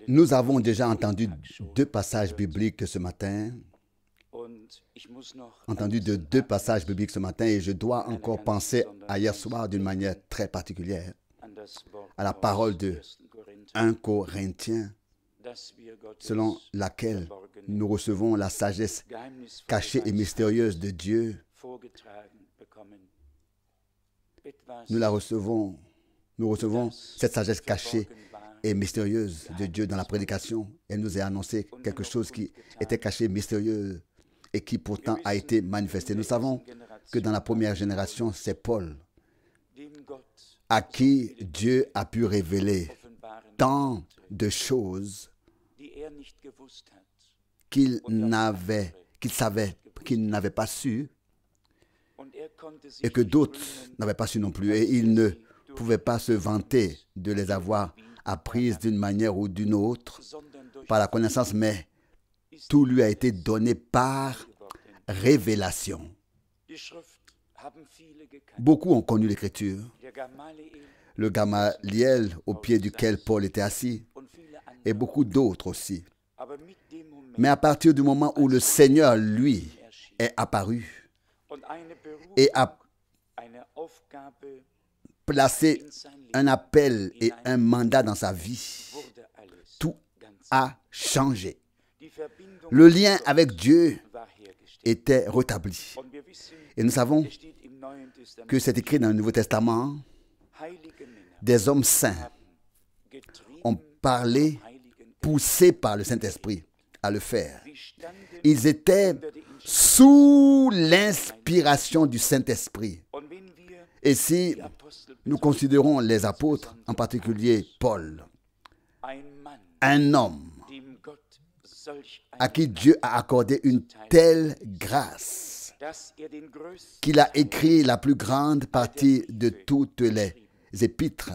Nous avons déjà entendu deux passages bibliques ce matin. Entendu de deux passages bibliques ce matin et je dois encore penser à hier soir d'une manière très particulière à la parole de 1 Corinthiens selon laquelle nous recevons la sagesse cachée et mystérieuse de Dieu. Nous recevons cette sagesse cachée et mystérieuse de Dieu dans la prédication. Elle nous a annoncé quelque chose qui était caché, mystérieux et qui pourtant a été manifesté. Nous savons que dans la première génération, c'est Paul à qui Dieu a pu révéler tant de choses qu'il savait, qu'il n'avait pas su et que d'autres n'avaient pas su non plus. Et il ne pouvait pas se vanter de les avoir apprises d'une manière ou d'une autre par la connaissance, mais tout lui a été donné par révélation. Beaucoup ont connu l'Écriture. Le Gamaliel au pied duquel Paul était assis et beaucoup d'autres aussi. Mais à partir du moment où le Seigneur, lui, est apparu et a placé un appel et un mandat dans sa vie, tout a changé. Le lien avec Dieu était rétabli. Et nous savons que c'est écrit dans le Nouveau Testament, des hommes saints ont parlé, poussés par le Saint-Esprit à le faire. Ils étaient sous l'inspiration du Saint-Esprit. Et si nous considérons les apôtres, en particulier Paul, un homme à qui Dieu a accordé une telle grâce qu'il a écrit la plus grande partie de toutes les épîtres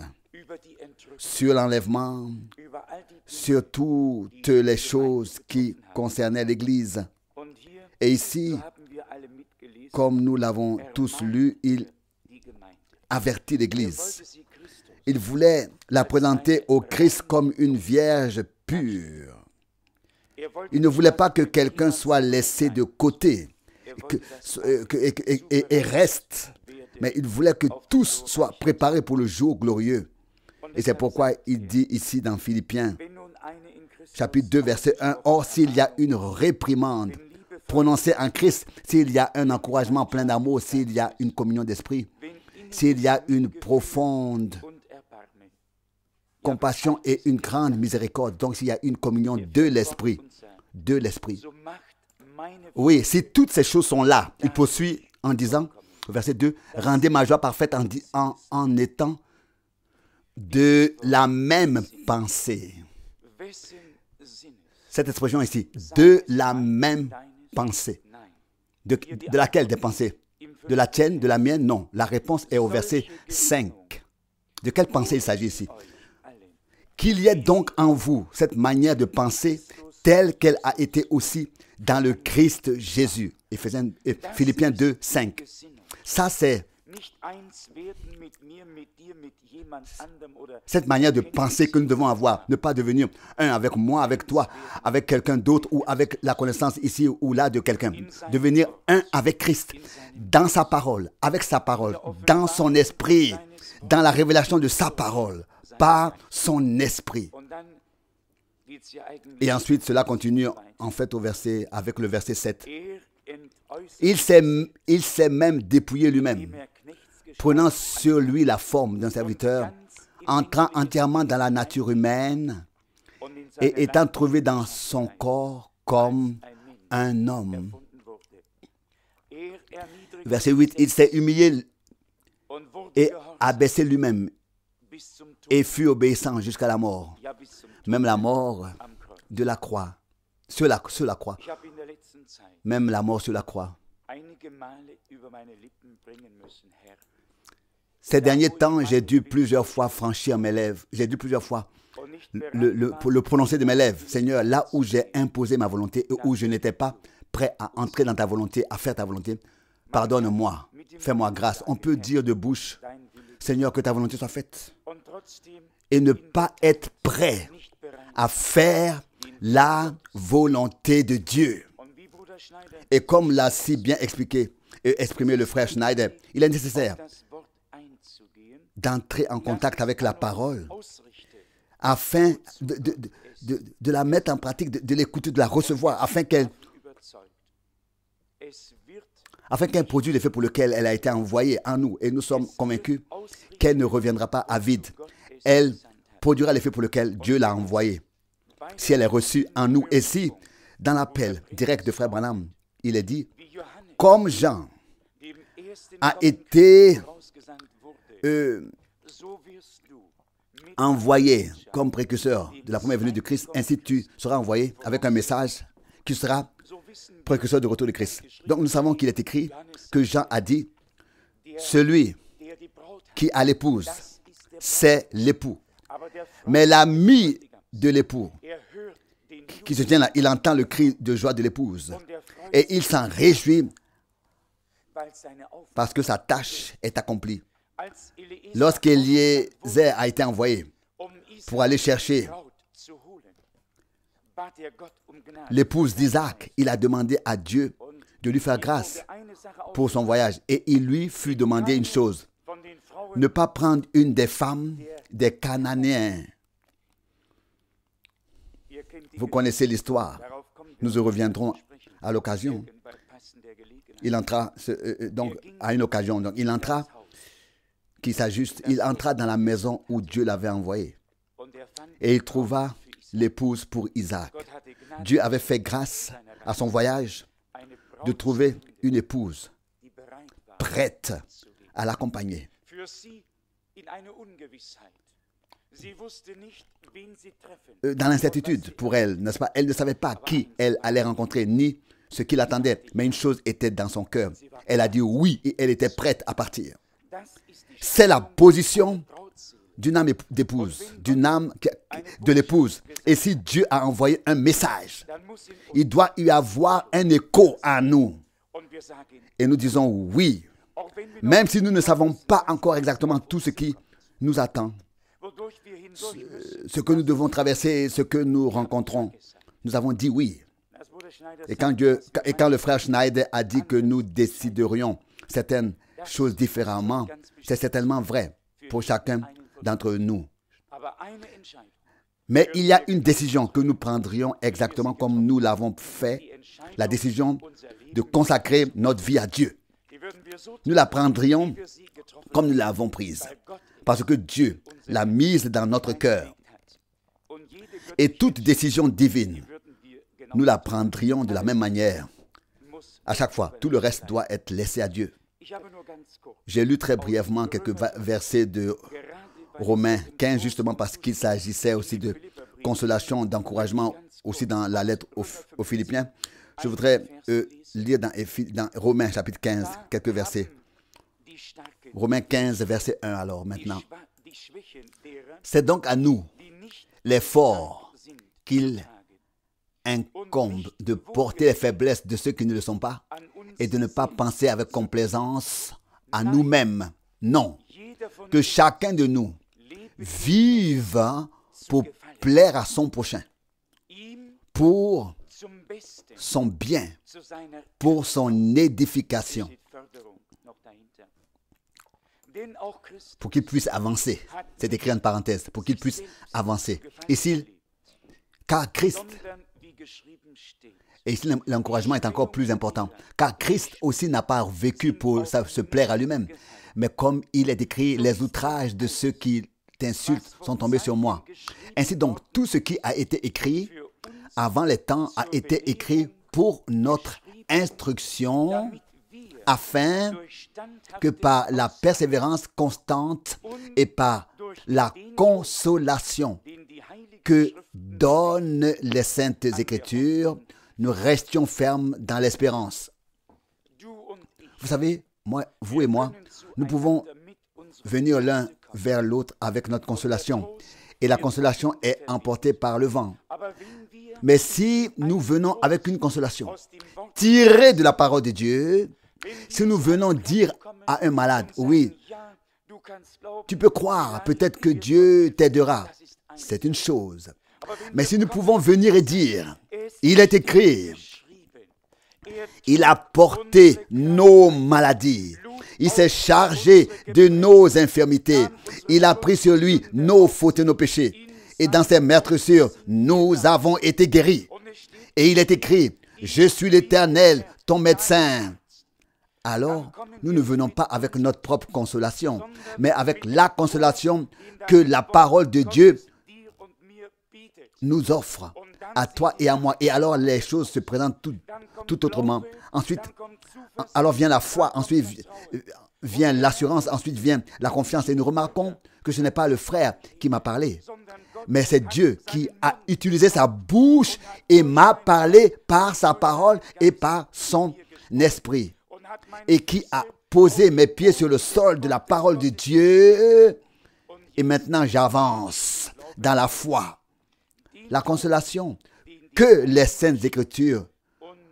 sur l'enlèvement, sur toutes les choses qui concernaient l'Église. Et ici, comme nous l'avons tous lu, il avertit l'Église. Il voulait la présenter au Christ comme une vierge pure. Il ne voulait pas que quelqu'un soit laissé de côté et reste, mais il voulait que tous soient préparés pour le jour glorieux. Et c'est pourquoi il dit ici dans Philippiens, chapitre 2, verset 1, « Or, s'il y a une réprimande prononcée en Christ, s'il y a un encouragement plein d'amour, s'il y a une communion d'esprit, s'il y a une profonde compassion et une grande miséricorde, donc s'il y a une communion de l'esprit, oui, si toutes ces choses sont là, il poursuit en disant, verset 2, « Rendez ma joie parfaite en étant de la même pensée. » Cette expression ici, de la même pensée. De laquelle des pensées? De la tienne, de la mienne? Non. La réponse est au verset 5. De quelle pensée il s'agit ici? Qu'il y ait donc en vous cette manière de penser telle qu'elle a été aussi dans le Christ Jésus. Philippiens 2, 5. Ça, c'est cette manière de penser que nous devons avoir. Ne pas devenir un avec moi, avec toi, avec quelqu'un d'autre ou avec la connaissance ici ou là de quelqu'un. Devenir un avec Christ, dans sa parole, avec sa parole, dans son esprit, dans la révélation de sa parole, par son esprit. Et ensuite, cela continue en fait avec le verset 7. Il s'est même dépouillé lui-même, prenant sur lui la forme d'un serviteur, entrant entièrement dans la nature humaine et étant trouvé dans son corps comme un homme. Verset 8, il s'est humilié et abaissé lui-même et fut obéissant jusqu'à la mort, même la mort de la croix, sur la croix, même la mort sur la croix. Ces derniers temps, j'ai dû plusieurs fois franchir mes lèvres, j'ai dû plusieurs fois le prononcer de mes lèvres. Seigneur, là où j'ai imposé ma volonté et où je n'étais pas prêt à entrer dans ta volonté, à faire ta volonté, pardonne-moi, fais-moi grâce. On peut dire de bouche, Seigneur, que ta volonté soit faite et ne pas être prêt à faire la volonté de Dieu. Et comme l'a si bien expliqué et exprimé le frère Schneider, il est nécessaire d'entrer en contact avec la parole afin de la mettre en pratique, de l'écouter, de la recevoir, afin qu'elle produise l'effet pour lequel elle a été envoyée en nous. Et nous sommes convaincus qu'elle ne reviendra pas à vide. Elle produira l'effet pour lequel Dieu l'a envoyée. Si elle est reçue en nous, et si, dans l'appel direct de frère Branham, il est dit, comme Jean a été envoyé comme précurseur de la première venue de Christ, ainsi tu seras envoyé avec un message qui sera précurseur du retour de Christ. Donc nous savons qu'il est écrit que Jean a dit, celui qui a l'épouse, c'est l'époux. Mais l'ami de l'époux, qui se tient là, il entend le cri de joie de l'épouse et il s'en réjouit parce que sa tâche est accomplie. Lorsqu'Éliezer a été envoyé pour aller chercher l'épouse d'Isaac, il a demandé à Dieu de lui faire grâce pour son voyage. Et il lui fut demandé une chose, ne pas prendre une des femmes des Cananéens. Vous connaissez l'histoire. Nous y reviendrons à l'occasion. Il entra donc à une occasion. Donc il entra, qui s'ajuste, il entra dans la maison où Dieu l'avait envoyé. Et il trouva l'épouse pour Isaac. Dieu avait fait grâce à son voyage de trouver une épouse prête à l'accompagner. Dans l'incertitude pour elle, n'est-ce pas? Elle ne savait pas qui elle allait rencontrer, ni ce qui l'attendait. Mais une chose était dans son cœur. Elle a dit oui et elle était prête à partir. C'est la position d'une âme d'épouse, d'une âme de l'épouse. Et si Dieu a envoyé un message, il doit y avoir un écho à nous. Et nous disons oui, même si nous ne savons pas encore exactement tout ce qui nous attend, ce que nous devons traverser, ce que nous rencontrons. Nous avons dit oui. Et quand le frère Schneider a dit que nous déciderions certaines choses différemment, c'est certainement vrai pour chacun d'entre nous. Mais il y a une décision que nous prendrions exactement comme nous l'avons fait, la décision de consacrer notre vie à Dieu. Nous la prendrions comme nous l'avons prise, parce que Dieu l'a mise dans notre cœur. Et toute décision divine, nous la prendrions de la même manière. À chaque fois, tout le reste doit être laissé à Dieu. J'ai lu très brièvement quelques versets de Romains 15, justement parce qu'il s'agissait aussi de consolation, d'encouragement, aussi dans la lettre aux Philippiens. Je voudrais lire dans Romains chapitre 15, quelques versets. Romains 15, verset 1 alors maintenant. C'est donc à nous, les forts, qu'il incombe de porter les faiblesses de ceux qui ne le sont pas et de ne pas penser avec complaisance à nous-mêmes. Non, que chacun de nous vive pour plaire à son prochain, pour son bien, pour son édification, pour qu'il puisse avancer. C'est écrit en parenthèse, pour qu'il puisse avancer. Ici, car Christ, et ici l'encouragement est encore plus important, car Christ aussi n'a pas vécu pour se plaire à lui-même, mais comme il est écrit, les outrages de ceux qui t'insultent sont tombés sur moi. Ainsi donc, tout ce qui a été écrit avant les temps a été écrit pour notre instruction, afin que par la persévérance constante et par la consolation que donnent les Saintes Écritures, nous restions fermes dans l'espérance. Vous savez, vous et moi, nous pouvons venir l'un vers l'autre avec notre consolation. Et la consolation est emportée par le vent. Mais si nous venons avec une consolation tirée de la parole de Dieu, si nous venons dire à un malade, oui, tu peux croire, peut-être que Dieu t'aidera, c'est une chose. Mais si nous pouvons venir et dire, il est écrit, il a porté nos maladies, il s'est chargé de nos infirmités, il a pris sur lui nos fautes et nos péchés. Et dans ses meurtrissures, nous avons été guéris. Et il est écrit, je suis l'Éternel, ton médecin. Alors, nous ne venons pas avec notre propre consolation, mais avec la consolation que la parole de Dieu nous offre à toi et à moi. Et alors, les choses se présentent tout autrement. Ensuite, alors vient la foi, ensuite vient l'assurance, ensuite vient la confiance. Et nous remarquons que ce n'est pas le frère qui m'a parlé, mais c'est Dieu qui a utilisé sa bouche et m'a parlé par sa parole et par son esprit. Et qui a posé mes pieds sur le sol de la parole de Dieu. Et maintenant, j'avance dans la foi. La consolation que les Saintes Écritures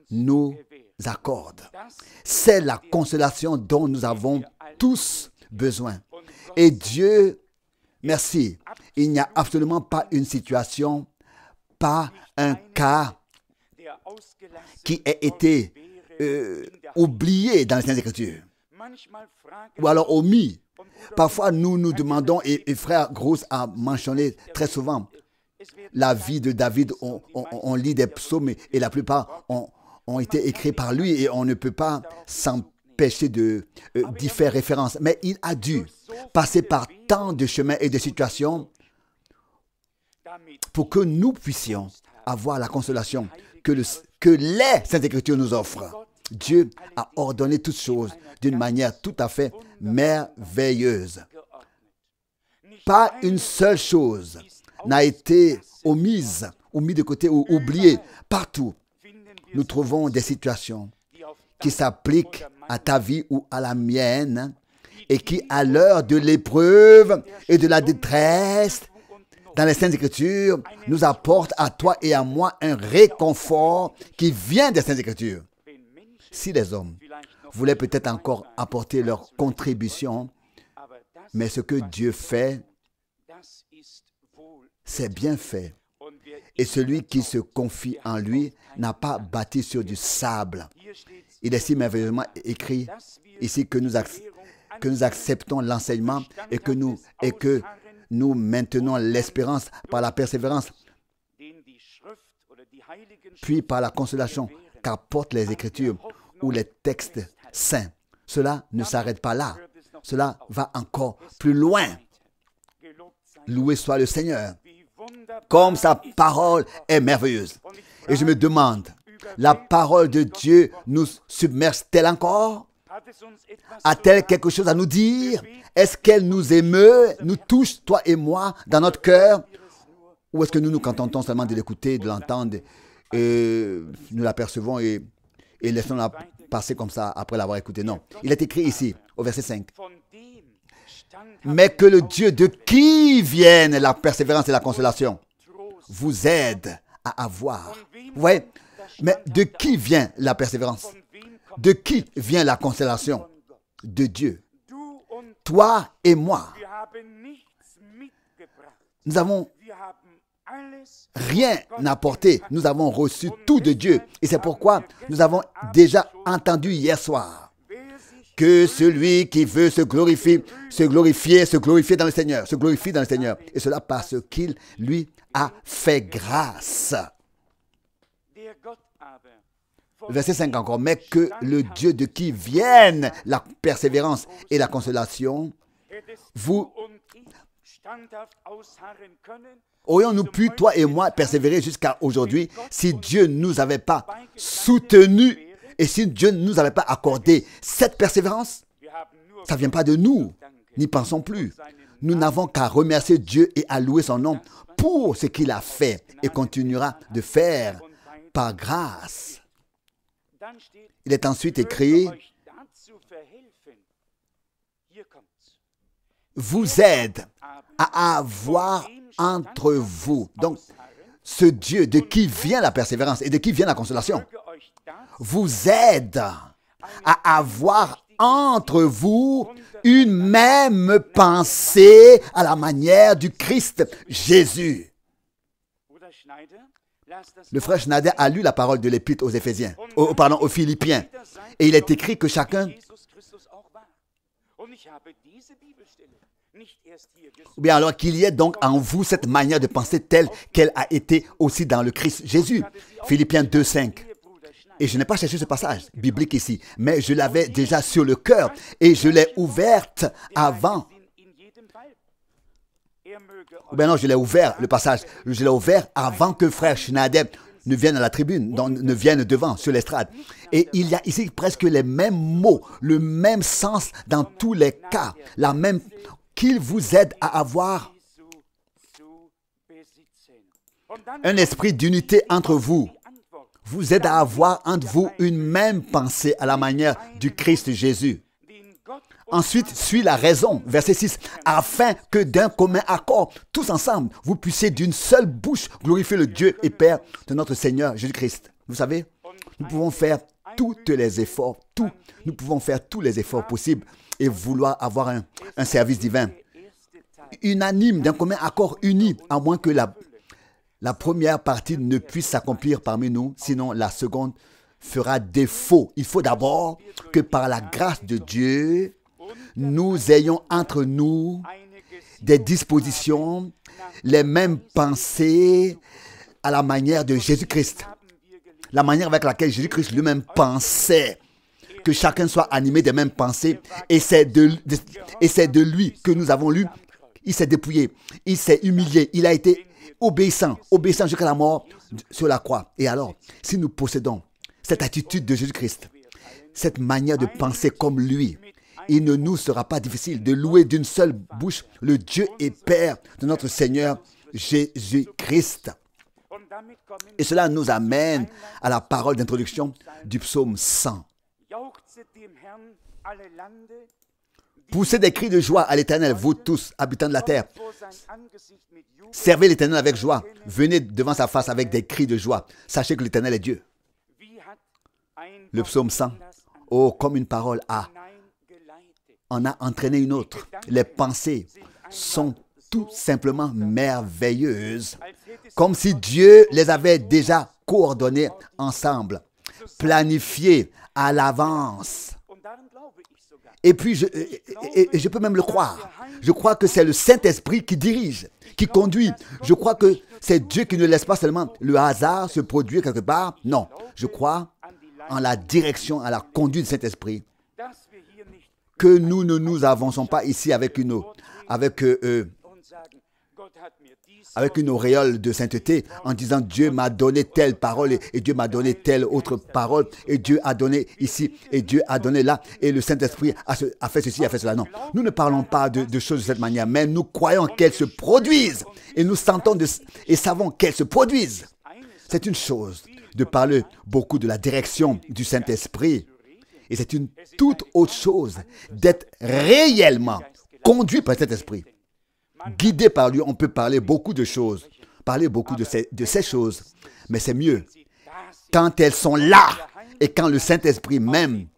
nous accordent. C'est la consolation dont nous avons tous besoin. Et Dieu, merci, il n'y a absolument pas une situation, pas un cas qui ait été oublié dans les Saintes Écritures, ou alors omis. Parfois, nous nous demandons, et frère Gross a mentionné très souvent, la vie de David, on lit des psaumes et la plupart ont été écrits par lui et on ne peut pas s'empêcher d'y faire référence. Mais il a dû passer par tant de chemins et de situations pour que nous puissions avoir la consolation que les Saintes Écritures nous offrent. Dieu a ordonné toutes choses d'une manière tout à fait merveilleuse. Pas une seule chose n'a été omise, ou mise de côté, ou oubliée. Partout, nous trouvons des situations qui s'appliquent à ta vie ou à la mienne et qui, à l'heure de l'épreuve et de la détresse, dans les Saintes Écritures, nous apportent à toi et à moi un réconfort qui vient des Saintes Écritures. Si les hommes voulaient peut-être encore apporter leur contribution, mais ce que Dieu fait, c'est bien fait. Et celui qui se confie en lui n'a pas bâti sur du sable. Il est si merveilleusement écrit ici que nous acceptons l'enseignement et que nous maintenons l'espérance par la persévérance, puis par la consolation qu'apportent les Écritures ou les textes saints. Cela ne s'arrête pas là. Cela va encore plus loin. Loué soit le Seigneur. Comme sa parole est merveilleuse. Et je me demande, la parole de Dieu nous submerge-t-elle encore? A-t-elle quelque chose à nous dire? Est-ce qu'elle nous émeut, nous touche, toi et moi, dans notre cœur? Ou est-ce que nous nous contentons seulement de l'écouter, de l'entendre, et nous l'apercevons et laissons-la passer comme ça après l'avoir écouté? Non. Il est écrit ici, au verset 5. Mais que le Dieu de qui viennent la persévérance et la consolation vous aide à avoir. Vous voyez? Mais de qui vient la persévérance? De qui vient la consolation? De Dieu. Toi et moi, nous n'avons rien apporté. Nous avons reçu tout de Dieu. Et c'est pourquoi nous avons déjà entendu hier soir que celui qui veut se glorifier dans le Seigneur, se glorifie dans le Seigneur. Et cela parce qu'il lui a fait grâce. Verset 5 encore. Mais que le Dieu de qui viennent la persévérance et la consolation, aurions-nous pu, toi et moi, persévérer jusqu'à aujourd'hui si Dieu ne nous avait pas soutenus et si Dieu ne nous avait pas accordé cette persévérance? Ça ne vient pas de nous, n'y pensons plus. Nous n'avons qu'à remercier Dieu et à louer son nom pour ce qu'il a fait et continuera de faire par grâce. Il est ensuite écrit, vous aide à avoir entre vous. Donc, ce Dieu de qui vient la persévérance et de qui vient la consolation, vous aide à avoir entre vous une même pensée à la manière du Christ Jésus. Le frère Schneider a lu la parole de l'épître aux Éphésiens, aux Philippiens. Et il est écrit que chacun, ou bien alors qu'il y ait donc en vous cette manière de penser telle qu'elle a été aussi dans le Christ Jésus. Philippiens 2, 5. Et je n'ai pas cherché ce passage biblique ici, mais je l'avais déjà sur le cœur et je l'ai ouverte avant. Ou bien non, je l'ai ouvert, le passage. Je l'ai ouvert avant que frère Schneider ne vienne à la tribune, ne vienne devant, sur l'estrade. Et il y a ici presque les mêmes mots, le même sens dans tous les cas, la même, qu'il vous aide à avoir un esprit d'unité entre vous. Vous aide à avoir entre vous une même pensée à la manière du Christ Jésus. Ensuite, suit la raison, verset 6, afin que d'un commun accord, tous ensemble, vous puissiez d'une seule bouche glorifier le Dieu et Père de notre Seigneur Jésus-Christ. Vous savez, nous pouvons faire tous les efforts, nous pouvons faire tous les efforts possibles et vouloir avoir un service divin. Unanime, d'un commun accord uni, à moins que la première partie ne puisse s'accomplir parmi nous, sinon la seconde fera défaut. Il faut d'abord que par la grâce de Dieu, nous ayons entre nous des dispositions, les mêmes pensées à la manière de Jésus-Christ. La manière avec laquelle Jésus-Christ lui-même pensait, que chacun soit animé des mêmes pensées. Et c'est de lui que nous avons lu. Il s'est dépouillé, il s'est humilié, il a été obéissant jusqu'à la mort sur la croix. Et alors, si nous possédons cette attitude de Jésus-Christ, cette manière de penser comme lui, il ne nous sera pas difficile de louer d'une seule bouche le Dieu et Père de notre Seigneur Jésus-Christ. Et cela nous amène à la parole d'introduction du psaume 100. Poussez des cris de joie à l'Éternel, vous tous, habitants de la terre. Servez l'Éternel avec joie. Venez devant sa face avec des cris de joie. Sachez que l'Éternel est Dieu. Le psaume 100, oh, comme une parole en a entraîné une autre. Les pensées sont tout simplement merveilleuses. Comme si Dieu les avait déjà coordonnées ensemble, planifiées à l'avance. Et puis, je peux même le croire. Je crois que c'est le Saint-Esprit qui dirige, qui conduit. Je crois que c'est Dieu qui ne laisse pas seulement le hasard se produire quelque part. Non, je crois en la direction, à la conduite du Saint-Esprit. Que nous ne nous avançons pas ici avec une auréole de sainteté en disant Dieu m'a donné telle parole et Dieu m'a donné telle autre parole et Dieu a donné ici et Dieu a donné là et le Saint-Esprit a fait ceci, a fait cela. Non, nous ne parlons pas de choses de cette manière, mais nous croyons qu'elles se produisent et nous sentons et savons qu'elles se produisent. C'est une chose de parler beaucoup de la direction du Saint-Esprit et c'est une toute autre chose d'être réellement conduit par cet esprit. Guidé par lui, on peut parler beaucoup de choses, parler beaucoup de ces choses, mais c'est mieux quand elles sont là et quand le Saint-Esprit même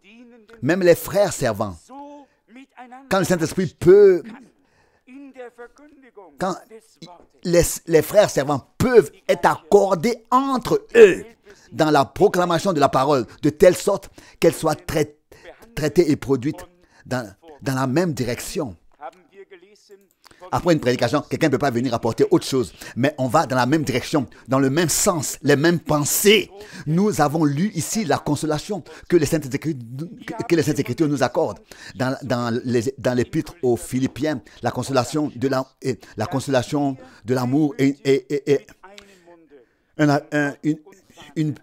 les frères servants, quand le Saint-Esprit peut, quand les frères servants peuvent être accordés entre eux dans la proclamation de la parole, de telle sorte qu'elle soit traitée et produite dans la même direction. Après une prédication, quelqu'un ne peut pas venir apporter autre chose, mais on va dans la même direction, dans le même sens, les mêmes pensées. Nous avons lu ici la consolation que les Saintes Écritures nous accordent dans l'épître aux Philippiens, la consolation de l'amour et une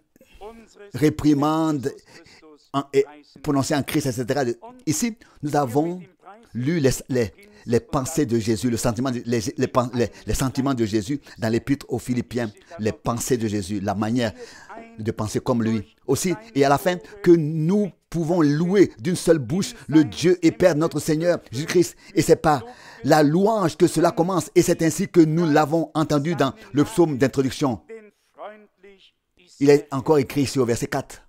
prononcée en Christ, etc. Ici, nous avons lu les pensées de Jésus, les sentiments de Jésus dans l'épître aux Philippiens, les pensées de Jésus, la manière de penser comme lui. Aussi, et à la fin, que nous pouvons louer d'une seule bouche le Dieu et Père de notre Seigneur Jésus-Christ. Et c'est par la louange que cela commence. Et c'est ainsi que nous l'avons entendu dans le psaume d'introduction. Il est encore écrit ici au verset 4.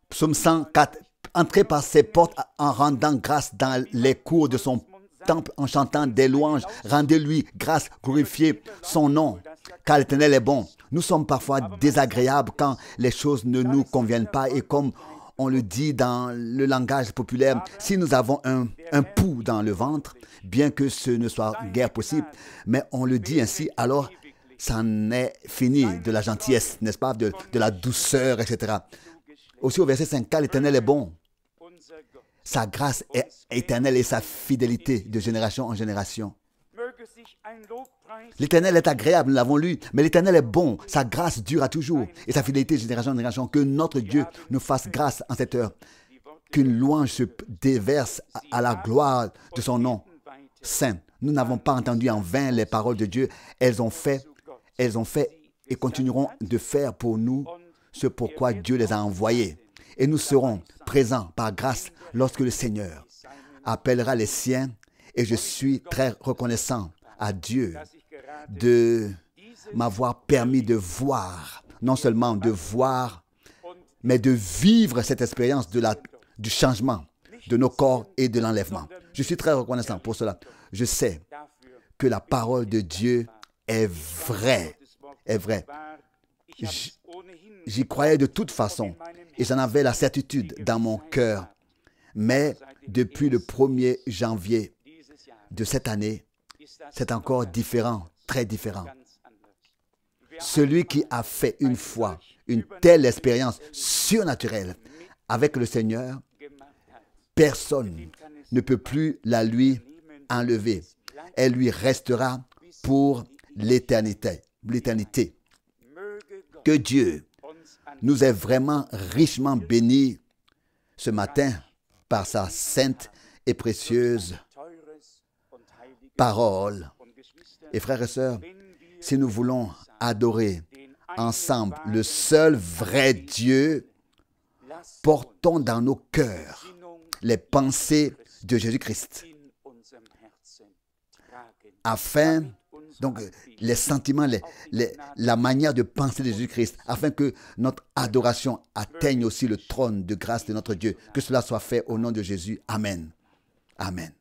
Psaume 104. Entrez par ses portes en rendant grâce dans les cours de son temple, en chantant des louanges. Rendez-lui grâce, glorifiez son nom. car l'Éternel est bon. Nous sommes parfois désagréables quand les choses ne nous conviennent pas et comme on le dit dans le langage populaire, si nous avons un pouls dans le ventre, bien que ce ne soit guère possible, mais on le dit ainsi, alors ça en est fini de la gentillesse, n'est-ce pas, de la douceur, etc. Aussi au verset 5, car l'Éternel est bon. Sa grâce est éternelle et sa fidélité de génération en génération. L'Éternel est agréable, nous l'avons lu, mais l'Éternel est bon, sa grâce dure à toujours et sa fidélité de génération en génération. Que notre Dieu nous fasse grâce en cette heure, qu'une louange se déverse à la gloire de son nom saint. Nous n'avons pas entendu en vain les paroles de Dieu, elles ont fait et continueront de faire pour nous ce pourquoi Dieu les a envoyés. Et nous serons présents par grâce lorsque le Seigneur appellera les siens. Et je suis très reconnaissant à Dieu de m'avoir permis de voir, non seulement de voir, mais de vivre cette expérience du changement de nos corps et de l'enlèvement. Je suis très reconnaissant pour cela. Je sais que la parole de Dieu est vraie. Est vraie. J'y croyais de toute façon et j'en avais la certitude dans mon cœur. Mais depuis le 1er janvier de cette année, c'est encore différent, très différent. Celui qui a fait une fois une telle expérience surnaturelle avec le Seigneur, personne ne peut plus la lui enlever. Elle lui restera pour l'éternité. Que Dieu nous ait vraiment richement bénis ce matin par sa sainte et précieuse parole. Et frères et sœurs, si nous voulons adorer ensemble le seul vrai Dieu, portons dans nos cœurs les pensées de Jésus-Christ, afin, donc les sentiments, la manière de penser de Jésus-Christ, afin que notre adoration atteigne aussi le trône de grâce de notre Dieu. Que cela soit fait au nom de Jésus. Amen. Amen.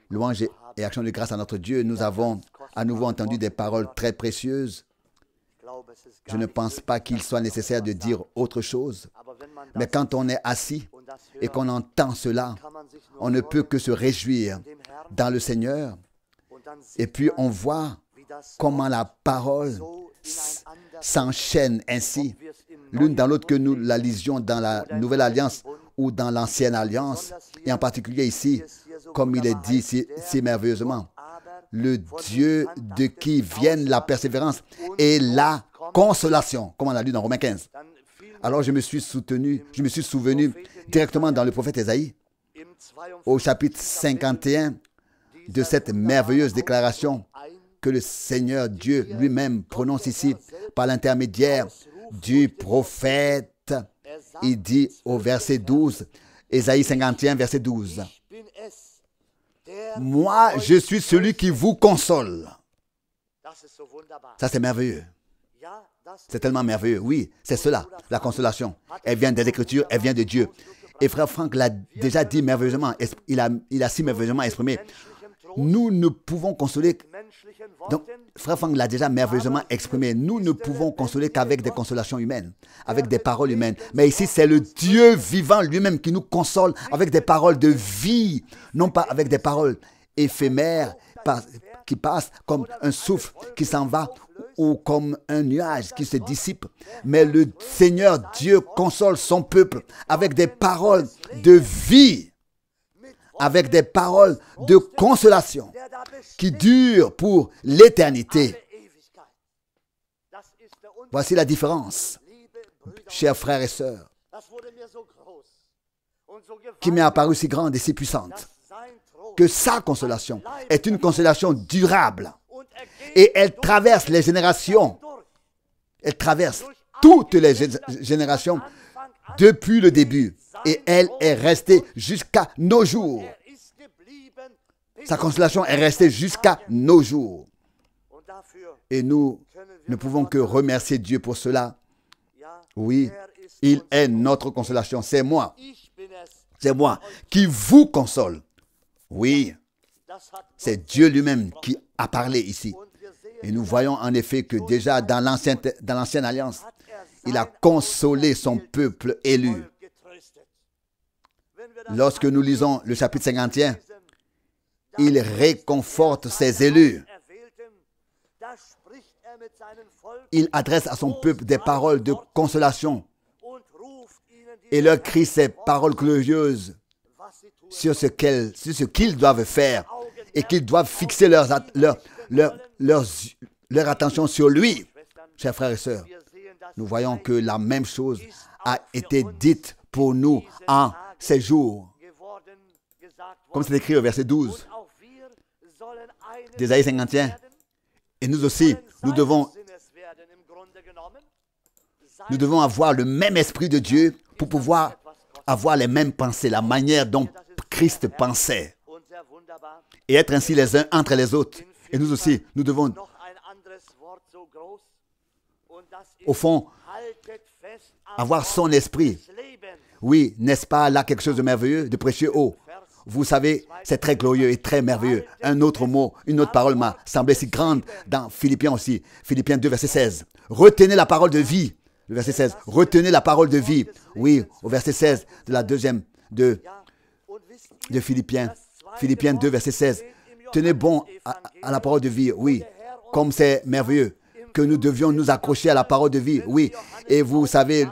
Louange et action de grâce à notre Dieu. Nous avons à nouveau entendu des paroles très précieuses. Je ne pense pas qu'il soit nécessaire de dire autre chose. Mais quand on est assis et qu'on entend cela, on ne peut que se réjouir dans le Seigneur. Et puis on voit comment la parole s'enchaîne ainsi, l'une dans l'autre, que nous la lisions dans la Nouvelle Alliance ou dans l'Ancienne Alliance, et en particulier ici, comme il est dit si merveilleusement, le Dieu de qui viennent la persévérance et la consolation, comme on l'a lu dans Romains 15. Alors je me suis souvenu directement dans le prophète Ésaïe, au chapitre 51, de cette merveilleuse déclaration que le Seigneur Dieu lui-même prononce ici par l'intermédiaire du prophète. Il dit au verset 12, Ésaïe 51, verset 12, « Moi, je suis celui qui vous console. » Ça, c'est merveilleux. C'est tellement merveilleux. Oui, c'est cela, la consolation. Elle vient des Écritures, elle vient de Dieu. Et frère Franck l'a déjà dit merveilleusement, il a si merveilleusement exprimé. Nous ne pouvons consoler, donc frère Franck l'a déjà merveilleusement exprimé, nous ne pouvons consoler qu'avec des consolations humaines, avec des paroles humaines. Mais ici, c'est le Dieu vivant lui-même qui nous console avec des paroles de vie, non pas avec des paroles éphémères qui passent comme un souffle qui s'en va ou comme un nuage qui se dissipe. Mais le Seigneur Dieu console son peuple avec des paroles de vie, avec des paroles de consolation qui durent pour l'éternité. Voici la différence, chers frères et sœurs, qui m'est apparue si grande et si puissante, que sa consolation est une consolation durable et elle traverse les générations. Elle traverse toutes les générations depuis le début. Et elle est restée jusqu'à nos jours. Sa consolation est restée jusqu'à nos jours. Et nous ne pouvons que remercier Dieu pour cela. Oui, il est notre consolation. C'est moi qui vous console. Oui, c'est Dieu lui-même qui a parlé ici. Et nous voyons en effet que déjà dans l'ancienne alliance, il a consolé son peuple élu. Lorsque nous lisons le chapitre 51, il réconforte ses élus. Il adresse à son peuple des paroles de consolation et leur crie ces paroles glorieuses sur ce qu'ils doivent faire et qu'ils doivent fixer leur attention sur lui. Chers frères et sœurs, nous voyons que la même chose a été dite pour nous en ces jours. Comme c'est écrit au verset 12 d'Ésaïe 51. Et nous aussi, nous devons avoir le même esprit de Dieu pour pouvoir avoir les mêmes pensées, la manière dont Christ pensait. Et être ainsi les uns entre les autres. Et nous aussi, nous devons, au fond, avoir son esprit. Oui, n'est-ce pas là quelque chose de merveilleux, de précieux? Oh, vous savez, c'est très glorieux et très merveilleux. Un autre mot, une autre parole m'a semblé si grande dans Philippiens aussi. Philippiens 2, verset 16. Retenez la parole de vie. Le verset 16. Retenez la parole de vie. Oui, au verset 16 de la deuxième de Philippiens. Philippiens 2, verset 16. Tenez bon à la parole de vie. Oui, comme c'est merveilleux que nous devions nous accrocher à la parole de vie. Oui, et vous savez,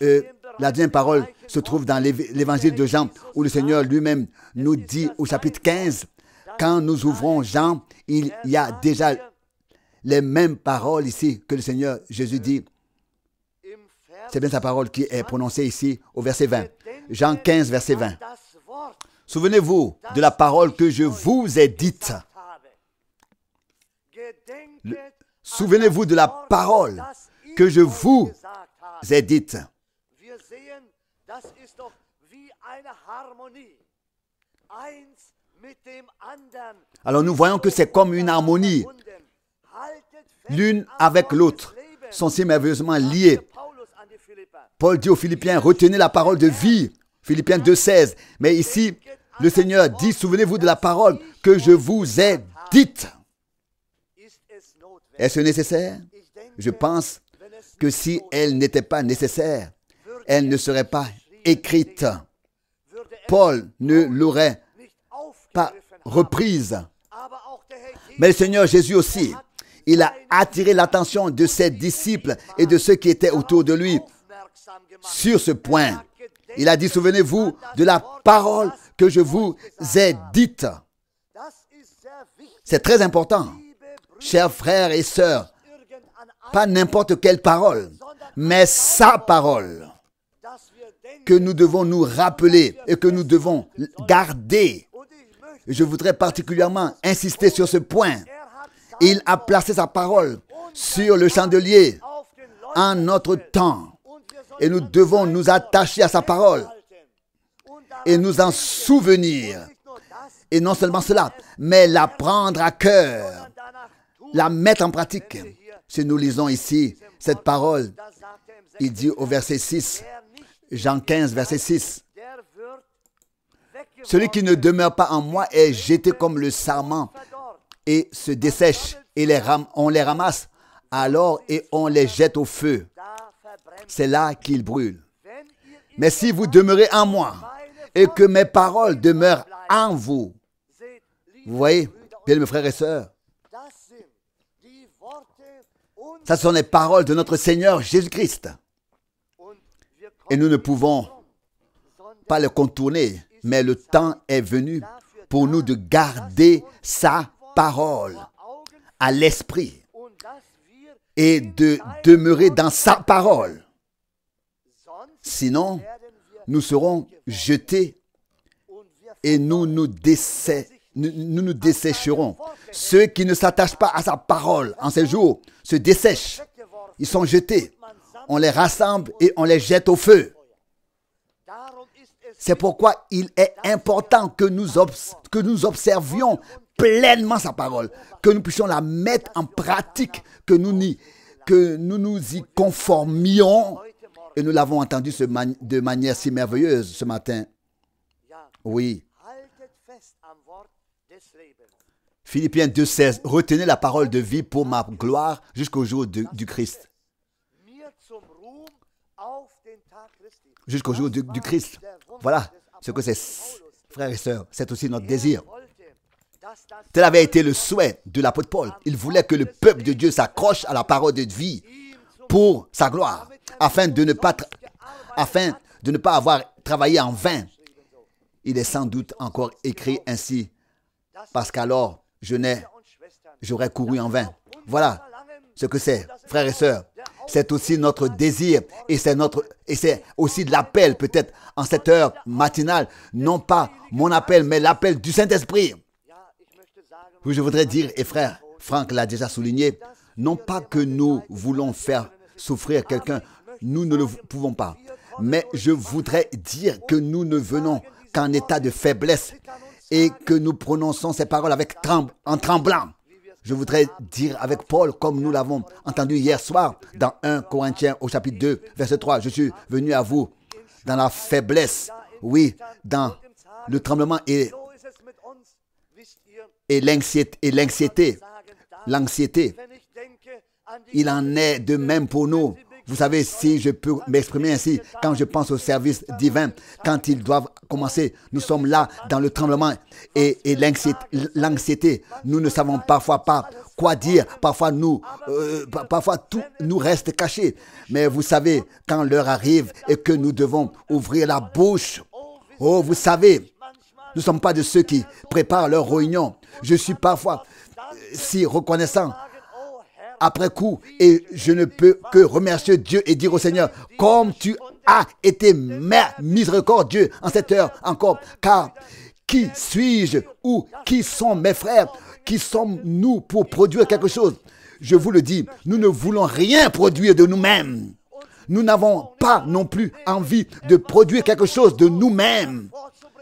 la deuxième parole se trouve dans l'évangile de Jean, où le Seigneur lui-même nous dit au chapitre 15, quand nous ouvrons Jean, il y a déjà les mêmes paroles ici que le Seigneur Jésus dit. C'est bien sa parole qui est prononcée ici au verset 20. Jean 15, verset 20. Souvenez-vous de la parole que je vous ai dite. Souvenez-vous de la parole que je vous ai dite. Alors nous voyons que c'est comme une harmonie, l'une avec l'autre, sont si merveilleusement liées. Paul dit aux Philippiens, retenez la parole de vie, Philippiens 2,16. Mais ici, le Seigneur dit, souvenez-vous de la parole que je vous ai dite. Est-ce nécessaire? Je pense que si elle n'était pas nécessaire, elle ne serait pas écrite. Paul ne l'aurait pas reprise. Mais le Seigneur Jésus aussi, il a attiré l'attention de ses disciples et de ceux qui étaient autour de lui sur ce point. Il a dit, souvenez-vous de la parole que je vous ai dite. C'est très important, chers frères et sœurs. Pas n'importe quelle parole, mais sa parole que nous devons nous rappeler et que nous devons garder. Je voudrais particulièrement insister sur ce point. Il a placé sa parole sur le chandelier en notre temps. Et nous devons nous attacher à sa parole et nous en souvenir. Et non seulement cela, mais la prendre à cœur, la mettre en pratique. Si nous lisons ici cette parole, il dit au verset 6, Jean 15, verset 6, « Celui qui ne demeure pas en moi est jeté comme le sarment et se dessèche, et on les ramasse alors et on les jette au feu. C'est là qu'ils brûlent. Mais si vous demeurez en moi et que mes paroles demeurent en vous, vous voyez, bien mes frères et sœurs, ça sont les paroles de notre Seigneur Jésus-Christ. Et nous ne pouvons pas les contourner, mais le temps est venu pour nous de garder sa parole à l'esprit et de demeurer dans sa parole. Sinon, nous serons jetés et nous nous dessécherons. Ceux qui ne s'attachent pas à sa parole en ces jours se dessèchent. Ils sont jetés. On les rassemble et on les jette au feu. C'est pourquoi il est important que nous observions pleinement sa parole, que nous puissions la mettre en pratique, que nous nous y conformions. Et nous l'avons entendu de manière si merveilleuse ce matin. Oui. Philippiens 2,16. Retenez la parole de vie pour ma gloire jusqu'au jour du Christ. Jusqu'au jour du Christ. Voilà ce que c'est, frères et sœurs. C'est aussi notre désir. Tel avait été le souhait de l'apôtre Paul. Il voulait que le peuple de Dieu s'accroche à la parole de vie pour sa gloire, afin de ne pas avoir travaillé en vain. Il est sans doute encore écrit ainsi, parce qu'alors j'aurais couru en vain. Voilà ce que c'est, frères et sœurs. C'est aussi notre désir et c'est aussi de l'appel peut-être en cette heure matinale. Non pas mon appel, mais l'appel du Saint-Esprit. Oui, je voudrais dire, et frère Franck l'a déjà souligné, non pas que nous voulons faire souffrir quelqu'un, nous ne le pouvons pas. Mais je voudrais dire que nous ne venons qu'en état de faiblesse et que nous prononçons ces paroles en tremblant. Je voudrais dire avec Paul, comme nous l'avons entendu hier soir, dans 1 Corinthiens au chapitre 2, verset 3, je suis venu à vous dans la faiblesse, oui, dans le tremblement et l'anxiété. Il en est de même pour nous. Vous savez, si je peux m'exprimer ainsi, quand je pense au service divin, quand ils doivent commencer, nous sommes là dans le tremblement et l'anxiété. Nous ne savons parfois pas quoi dire. Parfois tout nous reste caché. Mais vous savez, quand l'heure arrive et que nous devons ouvrir la bouche, oh, vous savez, nous ne sommes pas de ceux qui préparent leur réunion. Je suis parfois si reconnaissant après coup, et je ne peux que remercier Dieu et dire au Seigneur, comme tu as été miséricordieux en cette heure encore, car qui suis-je ou qui sont mes frères, qui sommes-nous pour produire quelque chose? Je vous le dis, nous ne voulons rien produire de nous-mêmes. Nous n'avons pas non plus envie de produire quelque chose de nous-mêmes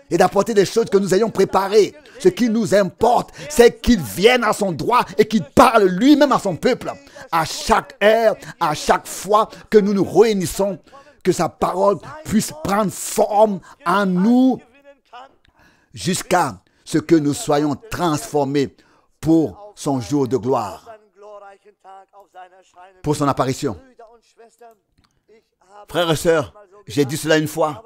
et d'apporter des choses que nous ayons préparées. Ce qui nous importe, c'est qu'il vienne à son droit et qu'il parle lui-même à son peuple. À chaque heure, à chaque fois que nous nous réunissons, que sa parole puisse prendre forme en nous jusqu'à ce que nous soyons transformés pour son jour de gloire, pour son apparition. Frères et sœurs, j'ai dit cela une fois,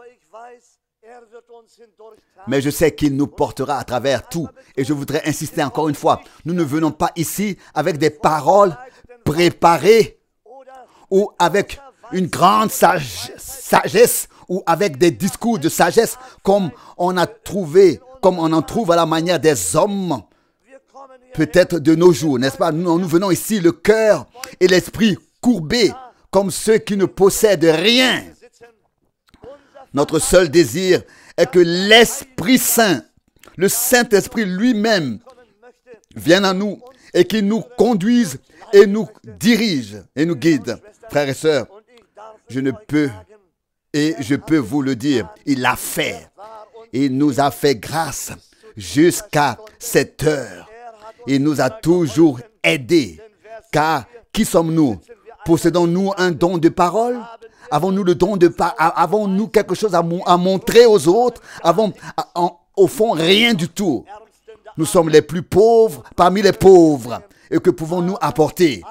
mais je sais qu'il nous portera à travers tout. Et je voudrais insister encore une fois, nous ne venons pas ici avec des paroles préparées ou avec une grande sagesse ou avec des discours de sagesse comme on en trouve à la manière des hommes, peut-être de nos jours, n'est-ce pas? Nous venons ici le cœur et l'esprit courbés comme ceux qui ne possèdent rien. Notre seul désir est que l'Esprit Saint, le Saint-Esprit lui-même, vienne à nous et qu'il nous conduise et nous dirige et nous guide. Frères et sœurs, je peux vous le dire, il l'a fait. Il nous a fait grâce jusqu'à cette heure. Il nous a toujours aidés. Car qui sommes-nous? Possédons-nous un don de parole? Avons-nous le don de parole? Avons-nous quelque chose à montrer aux autres? Au fond, rien du tout. Nous sommes les plus pauvres parmi les pauvres. Et que pouvons-nous apporter?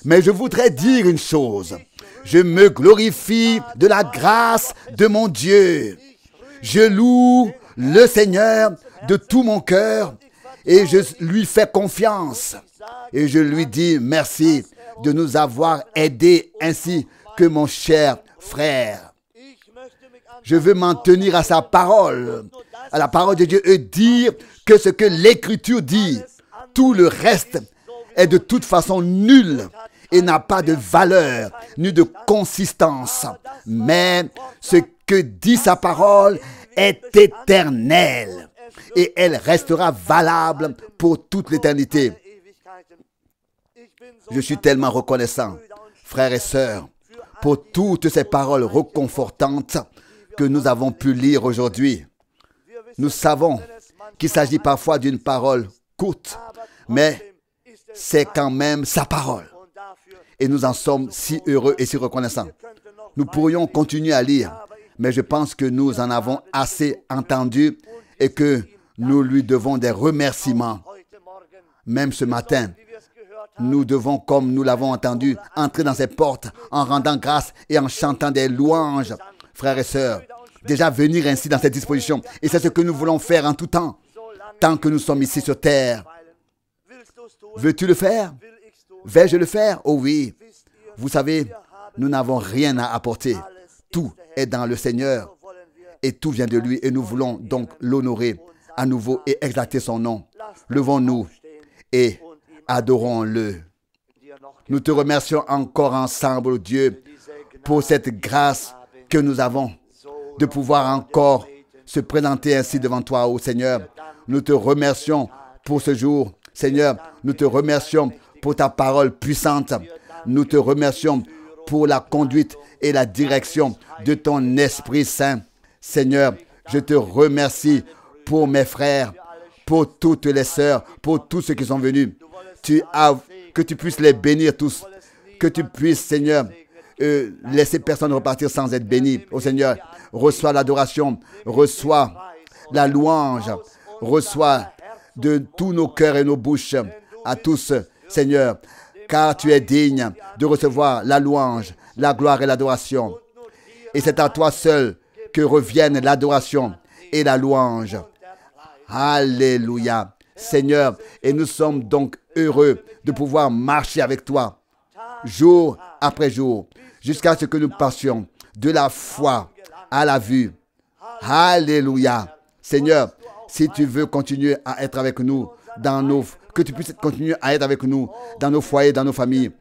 Mais je voudrais dire une chose. Je me glorifie de la grâce de mon Dieu. Je loue le Seigneur de tout mon cœur et je lui fais confiance. Et je lui dis merci de nous avoir aidés ainsi que mon cher frère. Je veux m'en tenir à sa parole, à la parole de Dieu et dire que ce que l'Écriture dit, tout le reste est de toute façon nul et n'a pas de valeur ni de consistance. Mais ce que dit sa parole est éternel et elle restera valable pour toute l'éternité. Je suis tellement reconnaissant, frères et sœurs, pour toutes ces paroles réconfortantes que nous avons pu lire aujourd'hui. Nous savons qu'il s'agit parfois d'une parole courte, mais c'est quand même sa parole. Et nous en sommes si heureux et si reconnaissants. Nous pourrions continuer à lire, mais je pense que nous en avons assez entendu et que nous lui devons des remerciements. Même ce matin, nous devons, comme nous l'avons entendu, entrer dans ces portes en rendant grâce et en chantant des louanges, frères et sœurs. Déjà venir ainsi dans cette disposition. Et c'est ce que nous voulons faire en tout temps, tant que nous sommes ici sur terre. Veux-tu le faire? Vais-je le faire? Oh oui. Vous savez, nous n'avons rien à apporter. Tout est dans le Seigneur et tout vient de lui. Et nous voulons donc l'honorer à nouveau et exalter son nom. Levons-nous et adorons-le. Nous te remercions encore ensemble, oh Dieu, pour cette grâce que nous avons de pouvoir encore se présenter ainsi devant toi, ô Seigneur. Nous te remercions pour ce jour, Seigneur. Nous te remercions pour ta parole puissante. Nous te remercions pour la conduite et la direction de ton Esprit Saint. Seigneur, je te remercie pour mes frères, pour toutes les sœurs, pour tous ceux qui sont venus. Que tu puisses les bénir tous. Que tu puisses, Seigneur, laisser personne repartir sans être béni. Ô Seigneur, reçois l'adoration, reçois la louange, reçois de tous nos cœurs et nos bouches à tous, Seigneur, car tu es digne de recevoir la louange, la gloire et l'adoration. Et c'est à toi seul que reviennent l'adoration et la louange. Alléluia. Seigneur, et nous sommes donc heureux de pouvoir marcher avec toi jour après jour jusqu'à ce que nous passions de la foi à la vue. Alléluia. Seigneur, si tu veux continuer à être avec nous que tu puisses continuer à être avec nous dans nos foyers, dans nos familles.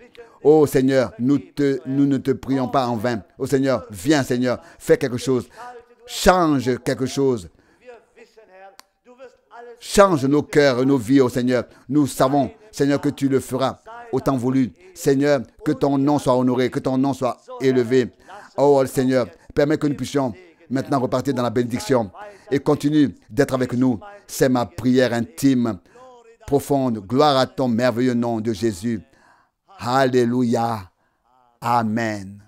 Oh Seigneur, nous ne te prions pas en vain. Oh Seigneur, viens Seigneur, fais quelque chose. Change quelque chose. Change nos cœurs et nos vies, oh Seigneur. Nous savons, Seigneur, que tu le feras au temps voulu. Seigneur, que ton nom soit honoré, que ton nom soit élevé. Oh Seigneur, permets que nous puissions maintenant repartir dans la bénédiction et continue d'être avec nous. C'est ma prière intime, profonde. Gloire à ton merveilleux nom de Jésus. Alléluia. Amen.